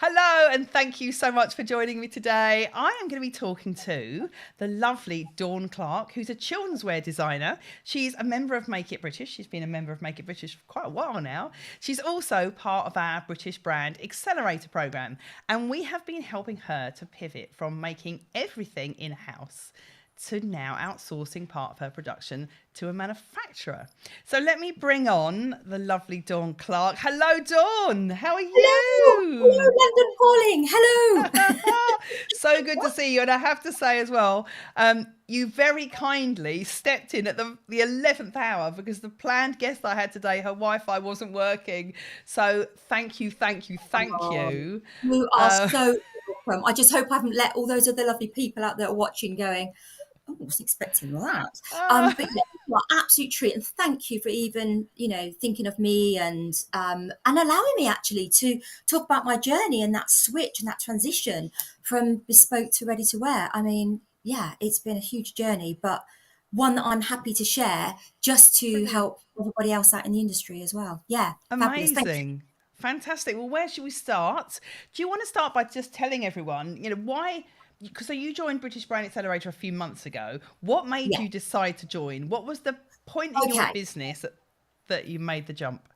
Hello, and thank you so much for joining me today. I am going to be talking to the lovely Dawn Clarke, who's a childrenswear designer. She's a member of Make It British. She's been a member of Make It British for quite a while now. She's also part of our British Brand Accelerator program, and we have been helping her to pivot from making everything in-house to now outsourcing part of her production to a manufacturer. So let me bring on the lovely Dawn Clarke. Hello, Dawn. How are Hello, hello, you? London calling. Hello. So good to see you. And I have to say as well, you very kindly stepped in at the 11th hour because the planned guest I had today, her Wi-Fi wasn't working. So thank you, thank you, thank Oh, you. you are Uh, so welcome. I just hope I haven't let all those other lovely people out there watching going, oh, I wasn't expecting that. uh, But yeah, you are an absolute treat, and thank you for even, thinking of me and allowing me actually to talk about my journey and that switch and that transition from bespoke to ready to wear. I mean, yeah, it's been a huge journey, but one that I'm happy to share just to Brilliant. help everybody else out in the industry as well. Yeah, fabulous. Thank you. Amazing. Fantastic. Well, where should we start? Do you want to start by just telling everyone, why? Because so you joined British Brand Accelerator a few months ago. What made Yeah. you decide to join? What was the point in your Okay. business that you made the jump?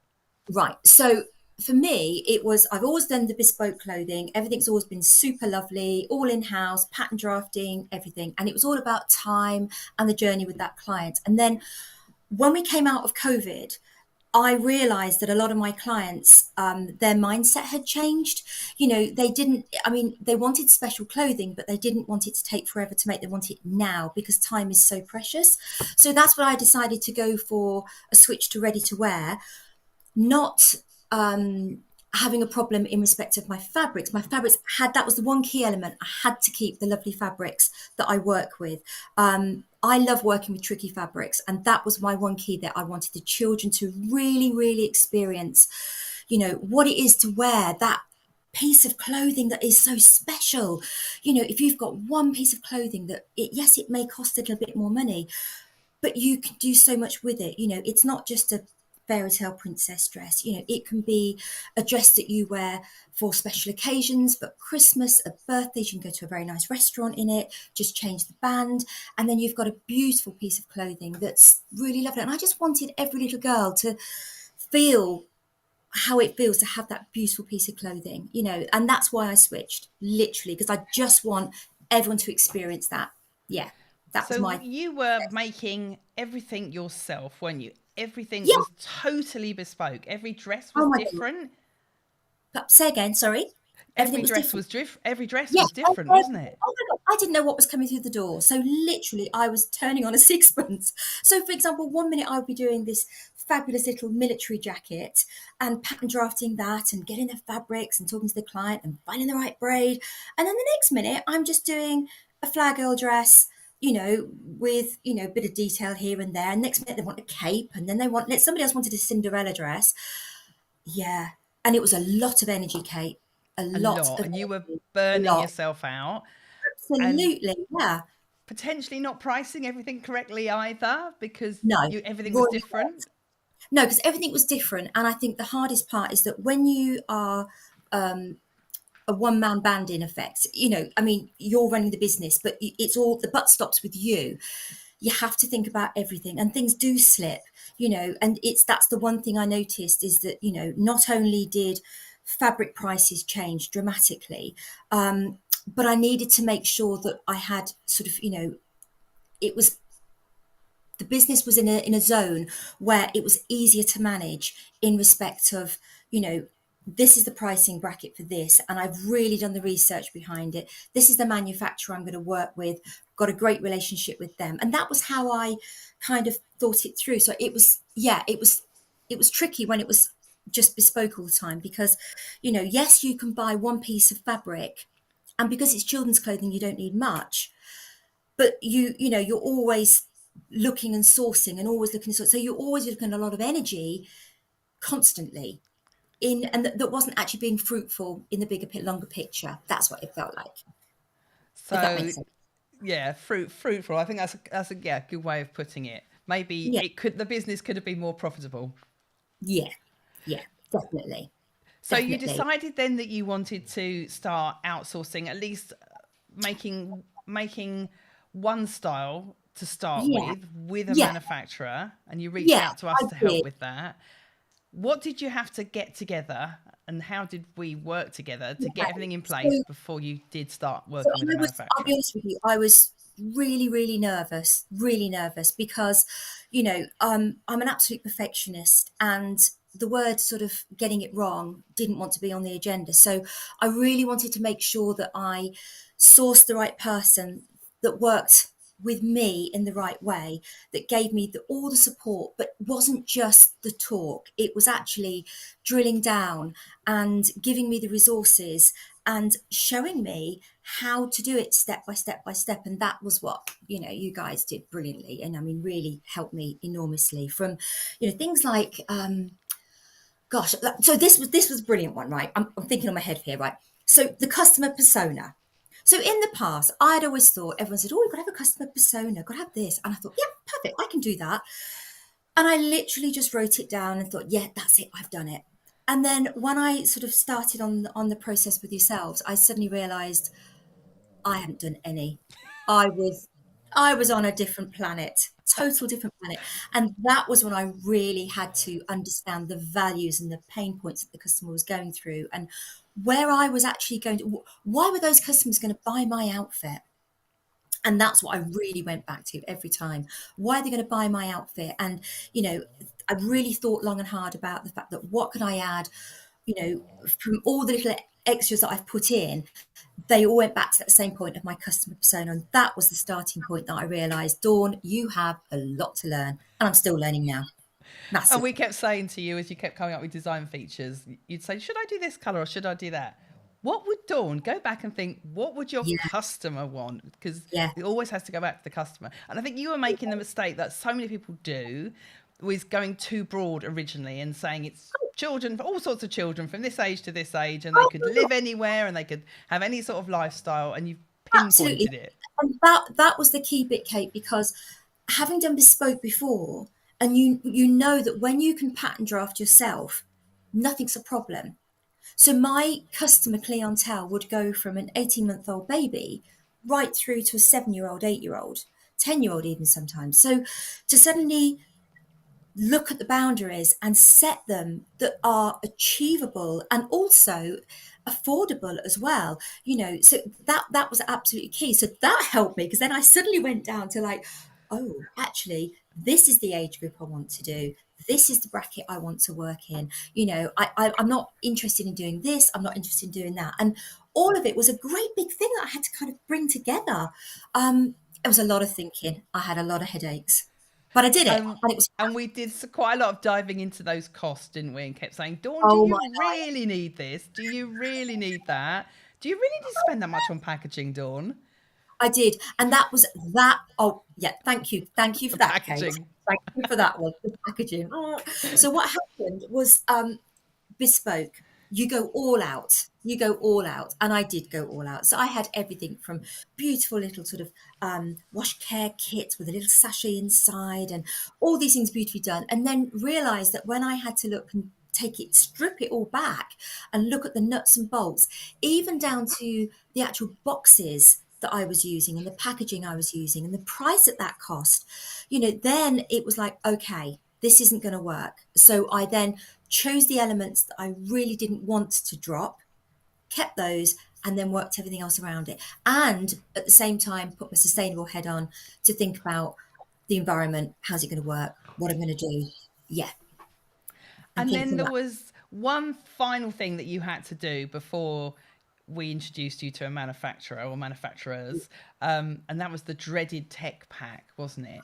Right. So for me, it was, I've always done the bespoke clothing. Everything's always been super lovely, all in house, pattern drafting, everything. And it was all about time and the journey with that client. And then when we came out of COVID, I realized that a lot of my clients, their mindset had changed. They didn't, I mean, they wanted special clothing, but they didn't want it to take forever to make. They want it now because time is so precious. So that's what I decided to go for, a switch to ready to wear, not having a problem in respect of my fabrics. My fabrics had, that was the one key element. I had to keep the lovely fabrics that I work with. I love working with tricky fabrics, and that was my one key, that I wanted the children to really, really experience, what it is to wear that piece of clothing that is so special. If you've got one piece of clothing that, yes, it may cost a little bit more money, but you can do so much with it. It's not just a fairy tale princess dress. It can be a dress that you wear for special occasions, but Christmas, at birthdays, you can go to a very nice restaurant in it, just change the band, and then you've got a beautiful piece of clothing that's really lovely. And I just wanted every little girl to feel how it feels to have that beautiful piece of clothing, and that's why I switched, literally, because I just want everyone to experience that. Yeah, that was So my. you were making everything yourself, weren't you? Everything Yeah. was totally bespoke. Every dress was Oh my God. different. Say again, sorry. Everything was different. Every dress Yeah. was different, wasn't it? Oh my God. I didn't know what was coming through the door. So literally, I was turning on a sixpence. So, for example, one minute I would be doing this fabulous little military jacket and pattern drafting that and getting the fabrics and talking to the client and finding the right braid. And then the next minute, I'm just doing a flag girl dress, with, a bit of detail here and there. And next minute, they want a cape. And then somebody else wanted a Cinderella dress. Yeah. And it was a lot of energy, Kate. A A lot lot. of And you were energy. A burning lot. yourself out and Absolutely. Yeah. potentially not pricing everything correctly either because No. everything was Roy- different. No, because everything was different. And I think the hardest part is that when you are a one man band, in effect, I mean, you're running the business, but it's all, the butt stops with you. You have to think about everything, and things do slip, and that's the one thing I noticed, is that, not only did fabric prices change dramatically, but I needed to make sure that I had sort of, it was, the business was in a zone where it was easier to manage, in respect of, this is the pricing bracket for this, and I've really done the research behind it. This is the manufacturer I'm going to work with, got a great relationship with them. And that was how I kind of thought it through. So it was, yeah, it was tricky when it was just bespoke all the time, because, yes, you can buy one piece of fabric, and because it's children's clothing, you don't need much, but you're always looking and sourcing, and always looking, so you're always looking at a lot of energy constantly, and that wasn't actually being fruitful in the bigger, longer picture. That's what it felt like, if that So makes sense. yeah, fruitful. I think that's a yeah, good way of putting it. Maybe Yeah, the business could have been more profitable. yeah, yeah, definitely. So you definitely. decided then that you wanted to start outsourcing, at least making one style to start Yeah, with a yeah, manufacturer, and you reached yeah, out to I us to help did. with that. What did you have to get together, and how did we work together to get Yeah. everything in place So, before you did start so working with a I'll be manufacturer? honest with you, I was really nervous because, I'm an absolute perfectionist, and the word sort of getting it wrong didn't want to be on the agenda. So I really wanted to make sure that I sourced the right person that worked with me in the right way, that gave me all the support, but wasn't just the talk. It was actually drilling down and giving me the resources and showing me how to do it step by step by step. And that was what, you guys did brilliantly. And I mean, really helped me enormously from, things like, gosh, so this was a brilliant one, right? I'm thinking on my head here, right? So the customer persona. So in the past, I'd always thought, everyone said, oh, you've got to have a customer persona, got to have this. And I thought, yeah, perfect, I can do that. And I literally just wrote it down and thought, yeah, that's it, I've done it. And then when I sort of started on the process with yourselves, I suddenly realised I hadn't done any. I was I was on a different planet, total different planet. And that was when I really had to understand the values and the pain points that the customer was going through and where I was actually going to, why were those customers going to buy my outfit? And that's what I really went back to every time. Why are they going to buy my outfit? And, I really thought long and hard about the fact that what can I add, from all the little extras that I've put in, they all went back to that same point of my customer persona. And that was the starting point that I realized, Dawn, you have a lot to learn. And I'm still learning now. And Massive. we kept saying to you as you kept coming up with design features, you'd say, should I do this color or should I do that? What would Dawn go back and think? What would your Yeah. customer want? Because Yeah. it always has to go back to the customer. And I think you were making the mistake that so many people do, with going too broad originally and saying it's children, all sorts of children from this age to this age, and they Oh, could my God. live anywhere and they could have any sort of lifestyle, and you've Absolutely. pinpointed it. And that was the key bit, Kate, because having done bespoke before, and you know that when you can pattern draft yourself, nothing's a problem. So my customer clientele would go from an 18-month-old baby right through to a 7-year-old, 8-year-old, 10-year-old even sometimes. So to suddenly look at the boundaries and set them that are achievable and also affordable as well, so that was absolutely key. So that helped me because then I suddenly went down to like, oh, actually this is the age group I want to do, this is the bracket I want to work in. I'm not interested in doing this, I'm not interested in doing that. And all of it was a great big thing that I had to kind of bring together. It was a lot of thinking, I had a lot of headaches, but I did it, Um, and it was, and we did quite a lot of diving into those costs, didn't we? And kept saying, Dawn, do oh my you life. really need this? Do you really need that? Do you really need to spend that much on packaging, Dawn? I did. And that was that. Oh, yeah. Thank you. Thank you The for that, Kate. packaging. Thank you for that one. The packaging. Oh. So what happened was, bespoke. You go all out. You go all out. And I did go all out. So I had everything from beautiful little sort of wash care kits with a little sachet inside and all these things beautifully done. And then realized that when I had to look and take it, strip it all back and look at the nuts and bolts, even down to the actual boxes that I was using and the packaging I was using and the price at that cost, then it was like, okay, this isn't going to work. So I then chose the elements that I really didn't want to drop, kept those, and then worked everything else around it. And at the same time, put my sustainable head on to think about the environment. How's it going to work? What I'm going to do? Yeah. And And think then from there that. was one final thing that you had to do before we introduced you to a manufacturer or manufacturers, and that was the dreaded tech pack, wasn't it?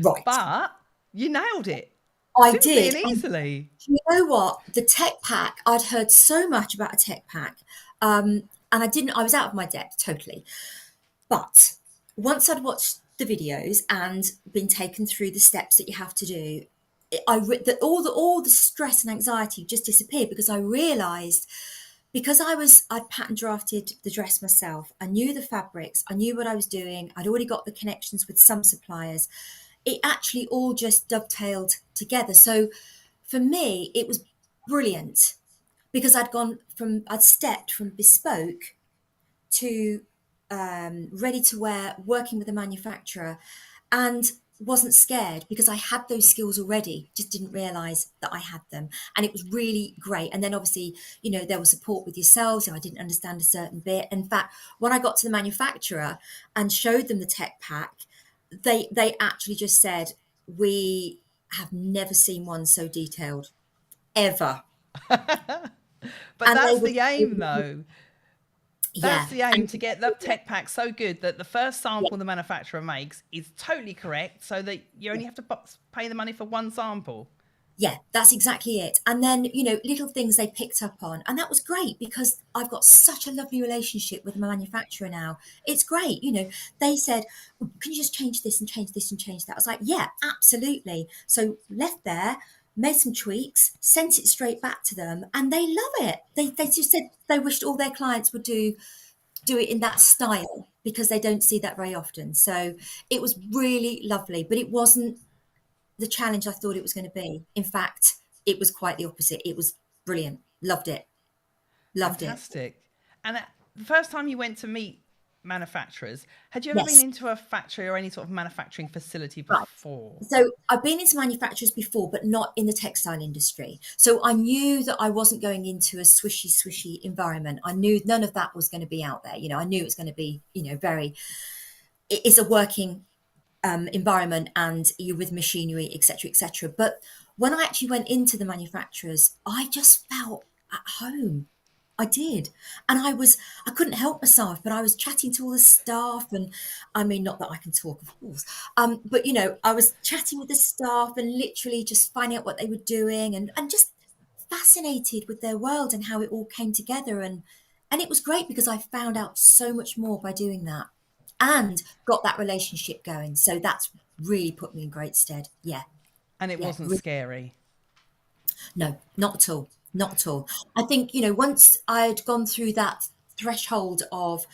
Right. But you nailed it I simply and did. And easily. you know what? The tech pack, I'd heard so much about a tech pack. And I was out of my depth totally. But once I'd watched the videos and been taken through the steps that you have to do, that all the stress and anxiety just disappeared because I realised, because I'd pattern drafted the dress myself. I knew the fabrics, I knew what I was doing. I'd already got the connections with some suppliers. It actually all just dovetailed together. So for me, it was brilliant because I'd stepped from bespoke to ready to wear, working with a manufacturer, and wasn't scared because I had those skills already, just didn't realize that I had them. And it was really great. And then obviously, there was support with yourselves. I didn't understand a certain bit. In fact, when I got to the manufacturer and showed them the tech pack, they actually just said, we have never seen one so detailed ever. But And they that's were, the aim, though. That's yeah. the aim, And to get the tech pack so good that the first yeah, sample the manufacturer makes is totally correct, so that you only have to pay the money for one sample. yeah, that's exactly it. And then, little things they picked up on. And that was great because I've got such a lovely relationship with the manufacturer now. It's great. They said, "Oh, can you just change this and change this and change that?" I was like, yeah, absolutely. So left there, made some tweaks, sent it straight back to them, and they love it. They just said they wished all their clients would do it in that style because they don't see that very often. So it was really lovely, but it wasn't the challenge I thought it was going to be. In fact, it was quite the opposite. It was brilliant. Loved it. Loved it. Fantastic. And the first time you went to meet manufacturers, had you ever been Yes. into a factory or any sort of manufacturing facility Right. before? So I've been into manufacturers before, but not in the textile industry. So I knew that I wasn't going into a swishy environment. I knew none of that was going to be out there. I knew it was going to be, very, it is a working environment and you're with machinery, etc., etc. But when I actually went into the manufacturers, I just felt at home. I did. And I couldn't help myself, but I was chatting to all the staff. And I mean, not that I can talk, of course, but I was chatting with the staff and literally just finding out what they were doing and just fascinated with their world and how it all came together. And it was great because I found out so much more by doing that and got that relationship going. So that's really put me in great stead. Yeah. And it Yeah. wasn't scary. No, not at all. Not at all. I think, once I'd gone through that threshold of,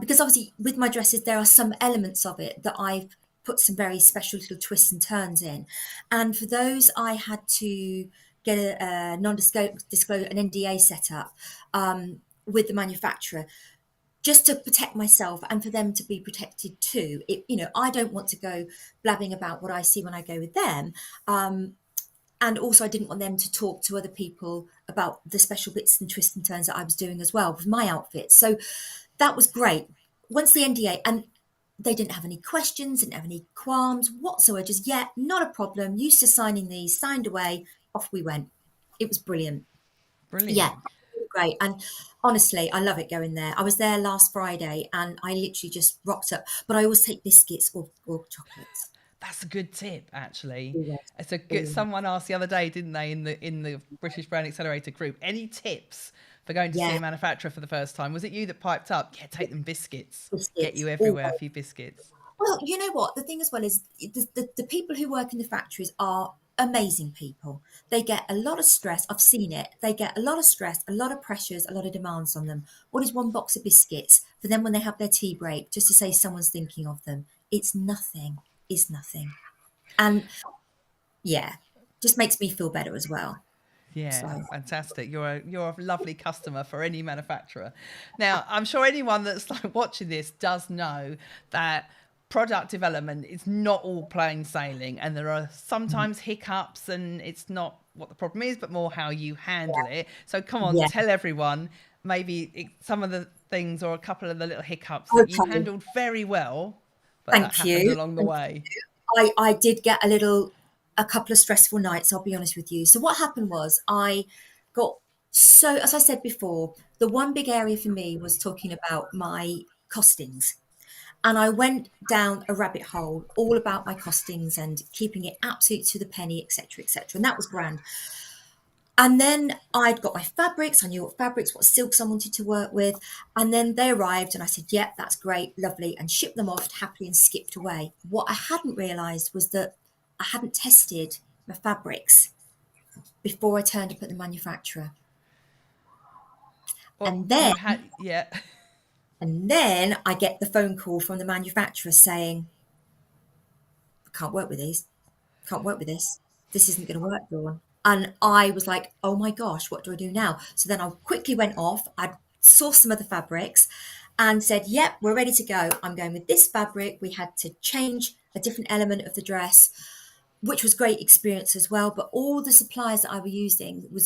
because obviously with my dresses, there are some elements of it that I've put some very special little twists and turns in. And for those, I had to get a non-disclosure, an NDA set up with the manufacturer just to protect myself and for them to be protected too. I don't want to go blabbing about what I see when I go with them. And also I didn't want them to talk to other people about the special bits and twists and turns that I was doing as well with my outfits. So that was great. Once the NDA, and they didn't have any questions, didn't have any qualms whatsoever, just, yeah, not a problem. Used to signing these, signed away, off we went. It was brilliant. Yeah, Brilliant. great. And honestly, I love it going there. I was there last Friday and I literally just rocked up. But I always take biscuits or chocolates. That's a good tip, actually. Always. It's a good. Always. Someone asked the other day, didn't they, in the British Brand Accelerator group, any tips for going to see Yeah, a manufacturer for the first time? Was it you that piped up? Yeah, take them biscuits. Get biscuits. you everywhere a Always. few biscuits. Well, you know what? The thing as well is the people who work in the factories are amazing people. They get a lot of stress. I've seen it. They get a lot of stress, a lot of pressures, a lot of demands on them. What is one box of biscuits for them when they have their tea break, just to say someone's thinking of them? It's nothing. It's nothing. And yeah, just makes me feel better as well. Yeah, So fantastic. You're a lovely customer for any manufacturer. Now, I'm sure anyone that's like watching this does know that product development is not all plain sailing, and there are sometimes hiccups, and it's not what the problem is, but more how you handle it. So come on, yeah. tell everyone maybe some of the things or a couple of the little hiccups that you Okay. handled very well, but that Thank happened you. along the way. I did get a couple of stressful nights, I'll be honest with you. So what happened was I got so, as I said before, the one big area for me was talking about my costings. And I went down a rabbit hole all about my costings and keeping it absolute to the penny, etc., etc. And that was grand. And then I'd got my fabrics. I knew what fabrics, what silks I wanted to work with. And then they arrived and I said, yep, that's great, lovely, and shipped them off happily and skipped away. What I hadn't realised was that I hadn't tested my fabrics before I turned up at the manufacturer. Well, And then you had, yeah. and then I get the phone call from the manufacturer saying, I can't work with these. Can't work with this. This isn't going to work, Dawn. And I was like, oh my gosh, what do I do now? So then I quickly went off. I sourced some other fabrics and said, yep, we're ready to go. I'm going with this fabric. We had to change a different element of the dress, which was great experience as well. But all the suppliers that I was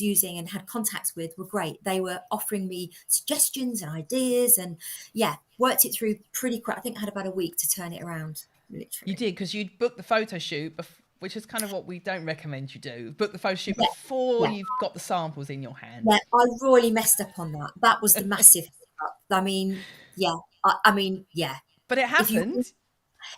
using and had contacts with were great. They were offering me suggestions and ideas, and yeah, worked it through pretty quick. I think I had about a week to turn it around, You literally. did, because you'd booked the photo shoot, which is kind of what we don't recommend you do. Book the photo shoot Yeah, before yeah, you've got the samples in your hand. yeah. I royally messed up on that. That was the massive hiccup. I mean, yeah, I mean, yeah. But it If you happened.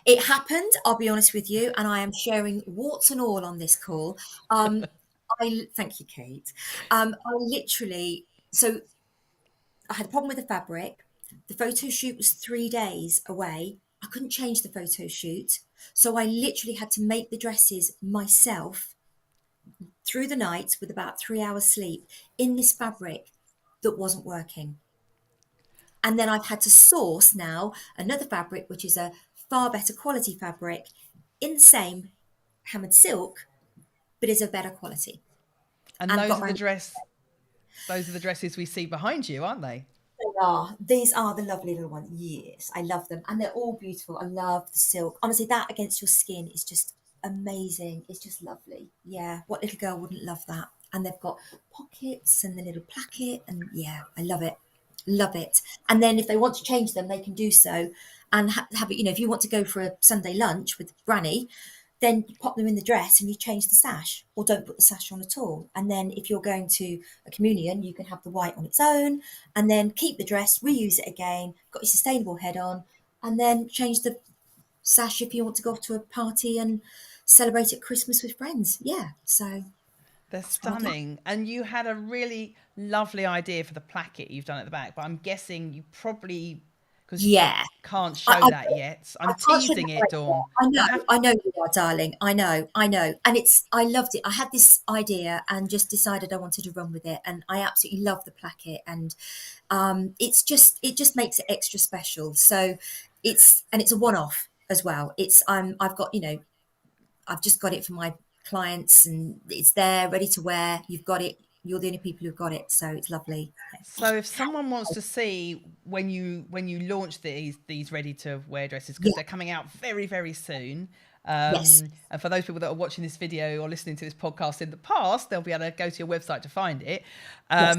It happened, I'll be honest with you, and I am sharing warts and all on this call. I thank you, Kate. I literally, so I had a problem with the fabric. The photo shoot was 3 days away. I couldn't change the photo shoot, so I literally had to make the dresses myself through the night with about 3 hours sleep in this fabric that wasn't working. And then I've had to source now another fabric, which is a far better quality fabric in the same hammered silk, but is a better quality. And And those got are my those are the dresses we see behind you, aren't they? they are. These are the lovely little ones. Yes, I love them. And they're all beautiful. I love the silk. Honestly, that against your skin is just amazing. It's just lovely. Yeah. What little girl wouldn't love that? And they've got pockets and the little placket. And yeah, I love it. Love it. And then if they want to change them, they can do so and have it. If you want to go for a Sunday lunch with Granny, then you pop them in the dress and you change the sash or don't put the sash on at all. And then if you're going to a communion, you can have the white on its own and then keep the dress, reuse it again, got your sustainable head on, and then change the sash if you want to go off to a party and celebrate at Christmas with friends. Yeah. So They're that's what I do. stunning. And you had a really lovely idea for the placket you've done at the back, but I'm guessing you probably, because you Yeah. can't I, show I, that yet. I I'm can't show that teasing it, right yet. Dawn. You'll have I know you are, darling. I know. And I loved it. I had this idea and just decided I wanted to run with it. And I absolutely love the placket. And it just makes it extra special. So it's a one-off as well. I've got, I've just got it for my clients and it's there, ready to wear. You've got it. You're the only people who've got it. So it's lovely. So if someone wants to see when you launch these ready to wear dresses, because Yeah. they're coming out very very soon, Yes. and for those people that are watching this video or listening to this podcast in the past, they'll be able to go to your website to find it. Yes.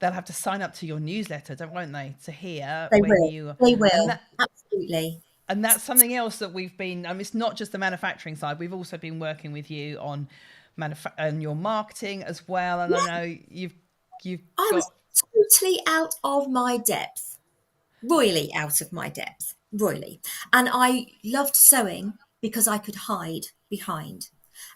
They'll have to sign up to your newsletter, won't they, to hear They when will. you They and will. that Absolutely. and that's something else that we've been. It's not just the manufacturing side. We've also been working with you on and your marketing as well. And I Yeah. know you've I was got. totally out of my depth, royally out of my depth, royally. And I loved sewing because I could hide behind.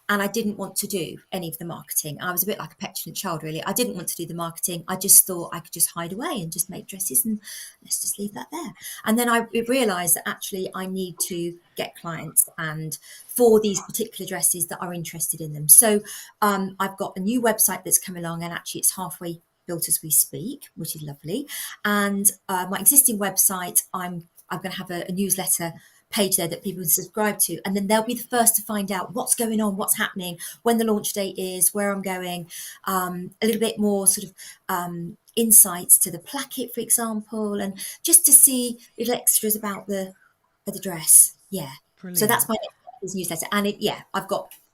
And I didn't want to do any of the marketing. I was a bit like a petulant child, really. I didn't want to do the marketing. I just thought I could just hide away and just make dresses and let's just leave that there. And then I realized that actually I need to get clients and for these particular dresses that are interested in them. So I've got a new website that's come along and actually it's halfway built as we speak, which is lovely. And my existing website, I'm going to have a newsletter page there that people can subscribe to, and then they'll be the first to find out what's going on, what's happening, when the launch date is, where I'm going, a little bit more sort of insights to the placket, for example, and just to see little extras about the dress. Yeah. So that's Brilliant. my next newsletter, and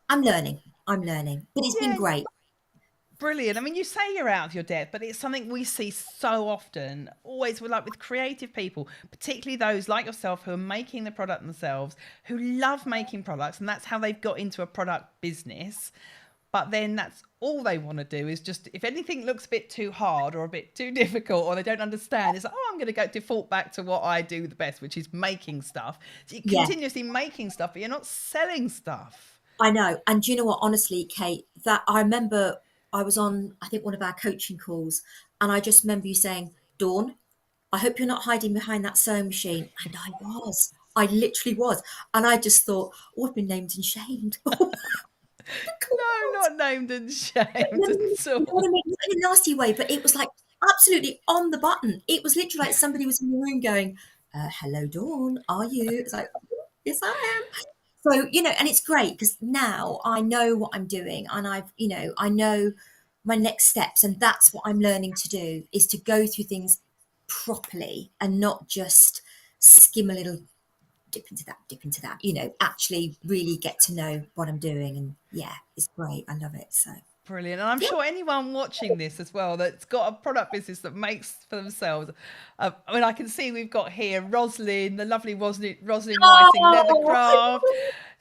I'm learning, but it's been Yeah, great. brilliant. I mean, you say you're out of your depth, but it's something we see so often, always with creative people, particularly those like yourself who are making the product themselves, who love making products, and that's how they've got into a product business. But then that's all they want to do is just, if anything looks a bit too hard or a bit too difficult or they don't understand, it's like, oh, I'm going to go default back to what I do the best, which is making stuff. So you're Yeah. continuously making stuff, but you're not selling stuff. I know. And do you know what? Honestly, Kate, that I remember I was on, I think, one of our coaching calls, and I just remember you saying, Dawn, I hope you're not hiding behind that sewing machine. And I was. I literally was. And I just thought, oh, I've been named and shamed. Oh, No, God. not named and shamed at You know what I all. mean? Not in a nasty way, but it was like absolutely on the button. It was literally like somebody was in the room going, hello, Dawn, are you? It's like, yes, I am. So, and it's great because now I know what I'm doing, and I know my next steps, and that's what I'm learning to do, is to go through things properly and not just skim a little, dip into that, actually really get to know what I'm doing. And yeah, it's great. I love it. So, Brilliant. And I'm yeah. sure anyone watching this as well that's got a product business that makes for themselves. I mean, I can see we've got here Rosalind, the lovely Rosalind Whiting Oh, Leathercraft.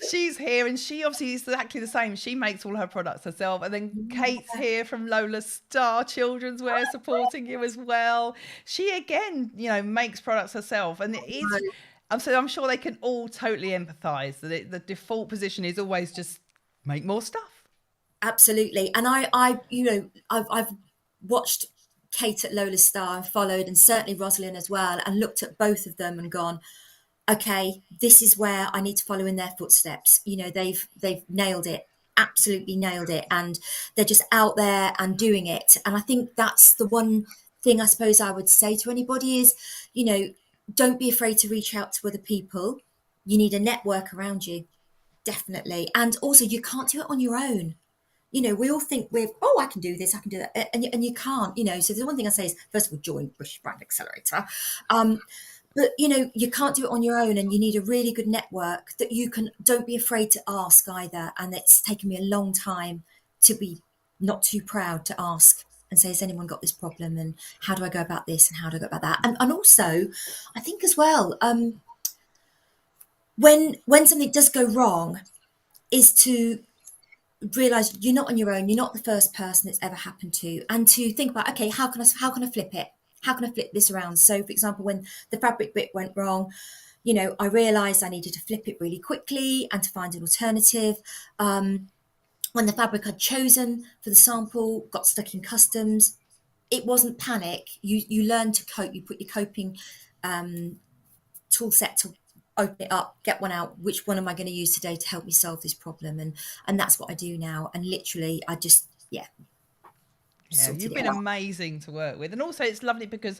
She's here and she obviously is exactly the same. She makes all her products herself. And then Kate's here from Lola Star Childrenswear supporting you as well. She again, makes products herself. And it is, so I'm sure they can all totally empathise that the default position is always just make more stuff. absolutely. And I've watched Kate at Lola Star and followed, and certainly Rosalind as well, and looked at both of them and gone, okay, this is where I need to follow in their footsteps. They've nailed it, absolutely nailed it, and they're just out there and doing it. And I think that's the one thing I suppose I would say to anybody is, don't be afraid to reach out to other people. You need a network around you, definitely. And also, you can't do it on your own. We all think I can do this, I can do that, and you can't. So the one thing I say is, first of all, join British Brand Accelerator. But you can't do it on your own, and you need a really good network that you can. Don't be afraid to ask either. And it's taken me a long time to be not too proud to ask and say, has anyone got this problem, and how do I go about this, and how do I go about that? And also, I think as well, when something does go wrong, is to realize you're not on your own. You're not the first person it's ever happened to, and to think about, okay, how can I flip it? How can I flip this around? So, for example, when the fabric bit went wrong, I realized I needed to flip it really quickly and to find an alternative. When the fabric I'd chosen for the sample got stuck in customs, it wasn't panic. You learn to cope. You put your coping tool set to open it up, get one out. Which one am I going to use today to help me solve this problem? And that's what I do now. And literally, I just Yeah, sorted you've it been out. amazing to work with. And also, it's lovely because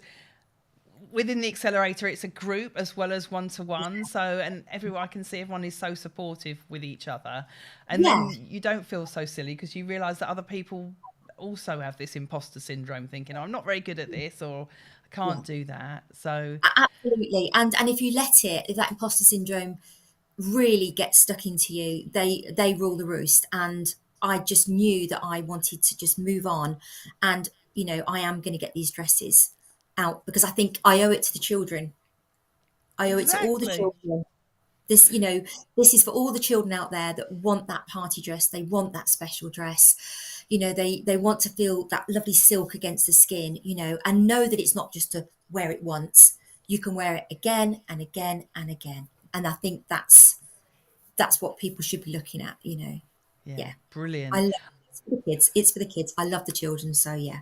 within the accelerator, it's a group as well as one to one. So, and everyone, I can see everyone is so supportive with each other. And Yeah, then you don't feel so silly because you realize that other people also have this imposter syndrome, thinking, oh, I'm not very good at this, or I yeah, can't do that. So, absolutely. And if you let it, if that imposter syndrome really gets stuck into you, they rule the roost. And I just knew that I wanted to just move on, and I am going to get these dresses out because I think I owe it to the children. I owe it to all the exactly. children. This is for all the children out there that want that party dress. They want that special dress. They want to feel that lovely silk against the skin. And know that it's not just to wear it once. You can wear it again and again and again. And I think that's what people should be looking at. Yeah, Yeah, I brilliant. love it's for the kids. It's for the kids. I love the children. So yeah.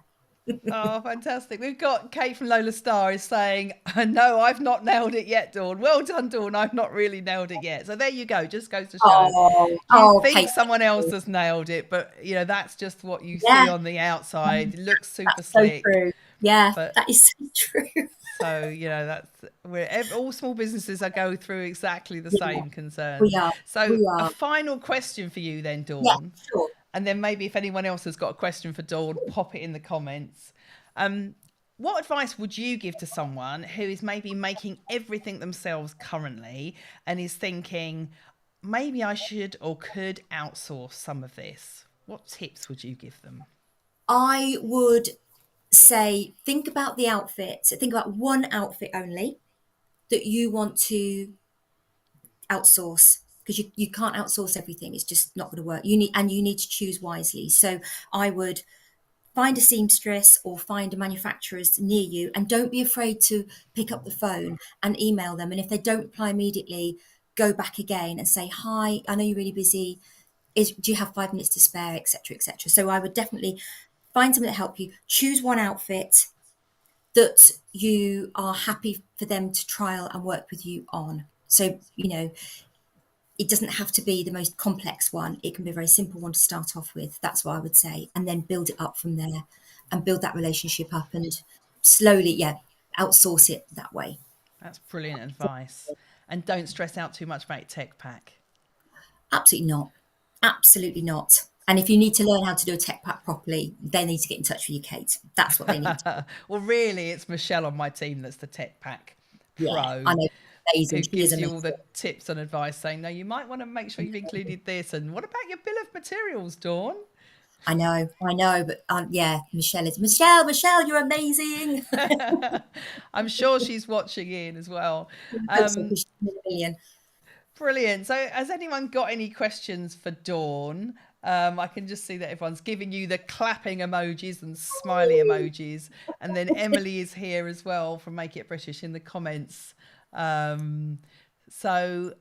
Oh, fantastic. We've got Kate from Lola Star is saying, no, I've not nailed it yet, Dawn. Well done, Dawn. I've not really nailed it yet. So there you go. Just goes to show. You think Kate, someone thank else you. has nailed it, but that's just what you see Yeah, on the outside. It looks super that's so slick, true. Yeah, but that is so true. so that's where all small businesses are go through exactly the Yeah, same concerns. we are. So We a are. final question for you then, Yeah, Dawn, sure. and then maybe if anyone else has got a question for Dawn, pop it in the comments. Um, what advice would you give to someone who is maybe making everything themselves currently and is thinking, maybe I should or could outsource some of this? What tips would you give them? I would say think about the outfit. Think about one outfit only that you want to outsource, because you can't outsource everything. It's just not going to work. You need to choose wisely. So I would find a seamstress or find a manufacturers near you, and don't be afraid to pick up the phone and email them. And if they don't reply immediately, go back again and say, hi, I know you're really busy. Do you have 5 minutes to spare, etc., etc. So I would definitely find something to help you. Choose one outfit that you are happy for them to trial and work with you on. So, it doesn't have to be the most complex one. It can be a very simple one to start off with. That's what I would say. And then build it up from there and build that relationship up and slowly, yeah, outsource it that way. That's brilliant advice. And don't stress out too much about tech pack. Absolutely not. Absolutely not. And if you need to learn how to do a tech pack properly, they need to get in touch with you, Kate. That's what they need. Well, really, it's Michelle on my team that's the tech pack Yeah, I pro, know. Amazing. who She is gives you amazing. all the tips and advice, saying, no, you might want to make sure you've included this. And what about your bill of materials, Dawn? I know, but yeah, Michelle, you're amazing. I'm sure she's watching in as well. I hope so, because she's in a million. Brilliant. So, has anyone got any questions for Dawn? I can just see that everyone's giving you the clapping emojis and smiley emojis. And then Emily is here as well from Make It British in the comments. So,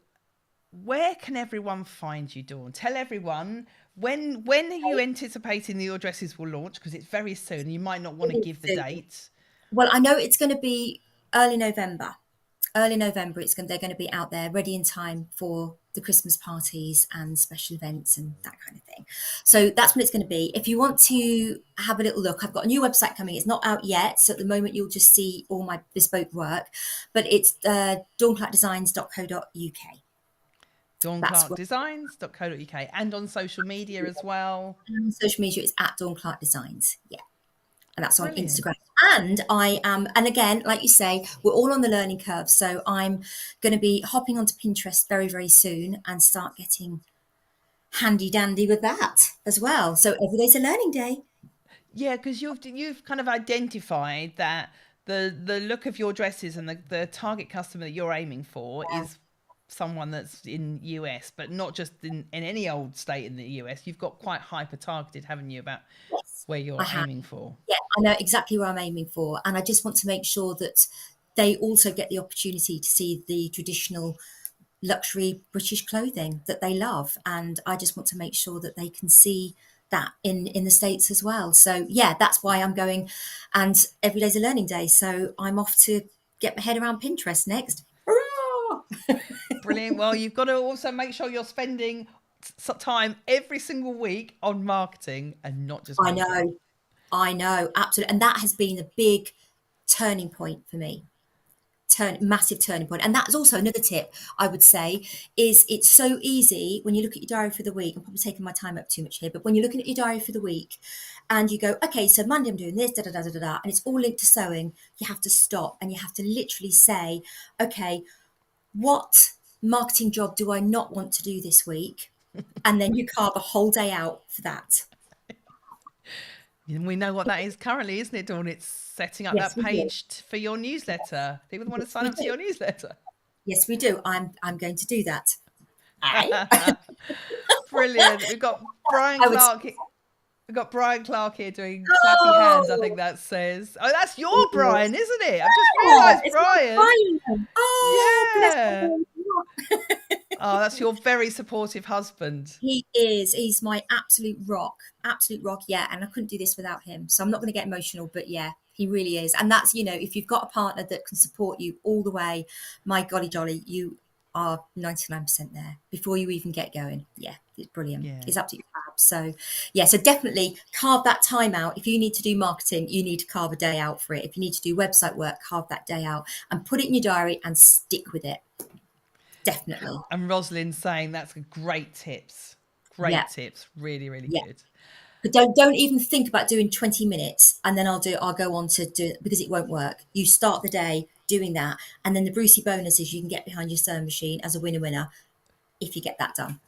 where can everyone find you, Dawn? Tell everyone when are you anticipating that your dresses will launch? Because it's very soon. You might not want to give the date. Well, I know it's going to be early November. Early November, they're going to be out there ready in time for the Christmas parties and special events and that kind of thing. So that's when it's going to be. If you want to have a little look, I've got a new website coming. It's not out yet, so at the moment you'll just see all my bespoke work, but it's dawnclarkedesigns.co.uk. dawnclarkedesigns.co.uk, and on social media as well. And on social media, it's at Dawn Clarke Designs. Yeah. And that's on Brilliant. Instagram. And I am, and again, like you say, we're all on the learning curve. So I'm going to be hopping onto Pinterest very, very soon and start getting handy dandy with that as well. So every day's a learning day. Yeah, because you've kind of identified that the look of your dresses and the target customer that you're aiming for is someone that's in US, but not just in any old state in the US. You've got quite hyper targeted, haven't you, about where you're aiming for? Yeah, I know exactly where I'm aiming for. And I just want to make sure that they also get the opportunity to see the traditional luxury British clothing that they love. And I just want to make sure that they can see that in the States as well. So yeah, that's why I'm going, and every day's a learning day. So I'm off to get my head around Pinterest next. Brilliant. Well, you've got to also make sure you're spending time every single week on marketing and not just I know, absolutely. And that has been a big turning point for me. Massive turning point. And that's also another tip I would say is it's so easy when you look at your diary for the week. I'm probably taking my time up too much here, but when you're looking at your diary for the week and you go, okay, so Monday I'm doing this, da da da da da, da, and it's all linked to sewing, you have to stop and you have to literally say, okay, what marketing job do I not want to do this week? And then you carve a whole day out for that. And we know what that is currently, isn't it, Dawn? It's setting up that page for your newsletter. People want to sign up to your newsletter. Yes, we do. I'm going to do that. Brilliant. We've got Brian Clarke. We've got Brian Clarke here doing clappy hands, I think that says. Oh, that's your Brian, isn't it? I've just realised Brian. Oh, yeah. Oh, that's your very supportive husband. He is. He's my absolute rock. Absolute rock, yeah. And I couldn't do this without him. So I'm not going to get emotional, but yeah, he really is. And that's, if you've got a partner that can support you all the way, my golly jolly, you are 99% there before you even get going. Yeah, it's brilliant. Yeah. It's absolutely fab. So yeah, so definitely carve that time out. If you need to do marketing, you need to carve a day out for it. If you need to do website work, carve that day out and put it in your diary and stick with it. Definitely. And Rosalind's saying that's great tips. Great tips. Really, really good. But don't even think about doing 20 minutes and then I'll go on to do it because it won't work. You start the day doing that. And then the Brucey bonus is you can get behind your sewing machine as a winner if you get that done.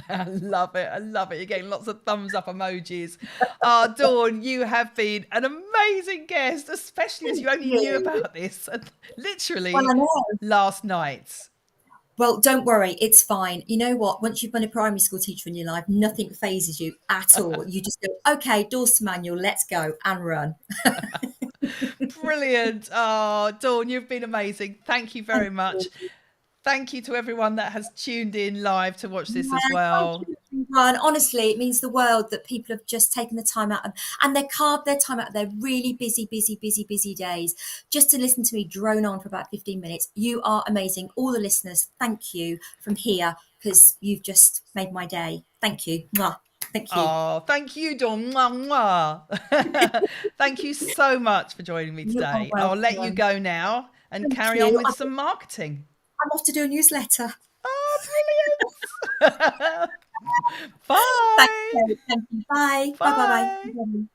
I love it. I love it. You're getting lots of thumbs up emojis. Oh, Dawn, you have been an amazing guest, especially as you only knew about this literally last night. Well, don't worry, it's fine. You know what? Once you've been a primary school teacher in your life, nothing phases you at all. You just go, okay, doors to manual, let's go and run. Brilliant. Oh, Dawn, you've been amazing. Thank you very much. Thank you to everyone that has tuned in live to watch this as well. Honestly, it means the world that people have just taken the time out and they carved their time out of their really busy days just to listen to me drone on for about 15 minutes. You are amazing. All the listeners, thank you from here because you've just made my day. Thank you. Mwah. Thank you. Oh, thank you, Dawn. Mwah, mwah. Thank you so much for joining me today. I'll let you go now and carry on with some marketing. I'm off to do a newsletter. Oh, Oh, brilliant. Thank Bye. you. Thank you. Bye. Bye. Bye. Bye. Bye.